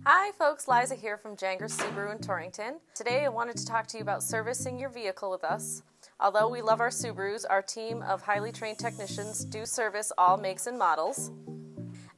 Hi folks, Liza here from Gengras Subaru in Torrington. Today I wanted to talk to you about servicing your vehicle with us. Although we love our Subarus, our team of highly trained technicians do service all makes and models.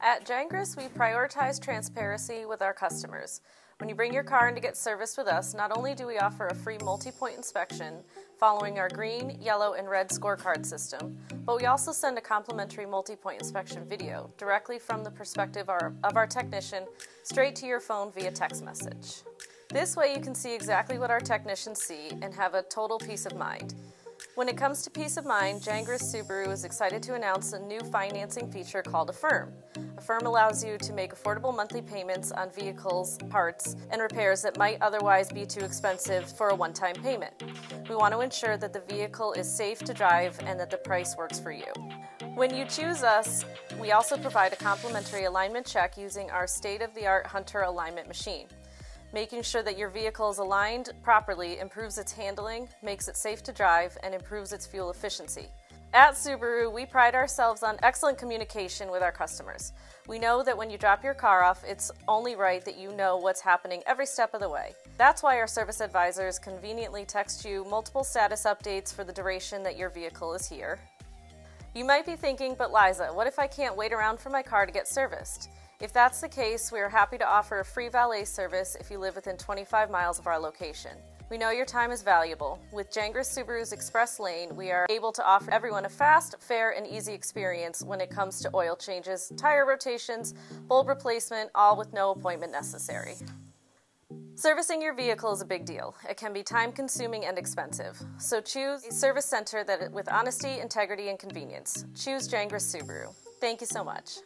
At Gengras, we prioritize transparency with our customers. When you bring your car in to get serviced with us, not only do we offer a free multi-point inspection following our green, yellow, and red scorecard system, but we also send a complimentary multi-point inspection video directly from the perspective of our technician straight to your phone via text message. This way you can see exactly what our technicians see and have a total peace of mind. When it comes to peace of mind, Gengras Subaru is excited to announce a new financing feature called Affirm. Affirm allows you to make affordable monthly payments on vehicles, parts, and repairs that might otherwise be too expensive for a one-time payment. We want to ensure that the vehicle is safe to drive and that the price works for you. When you choose us, we also provide a complimentary alignment check using our state-of-the-art Hunter alignment machine. Making sure that your vehicle is aligned properly improves its handling, makes it safe to drive, and improves its fuel efficiency. At Subaru, we pride ourselves on excellent communication with our customers. We know that when you drop your car off, it's only right that you know what's happening every step of the way. That's why our service advisors conveniently text you multiple status updates for the duration that your vehicle is here. You might be thinking, but Liza, what if I can't wait around for my car to get serviced? If that's the case, we are happy to offer a free valet service if you live within 25 miles of our location. We know your time is valuable. With Gengras Subaru's Express Lane, we are able to offer everyone a fast, fair, and easy experience when it comes to oil changes, tire rotations, bulb replacement, all with no appointment necessary. Servicing your vehicle is a big deal. It can be time-consuming and expensive. So choose a service center with honesty, integrity, and convenience. Choose Gengras Subaru. Thank you so much.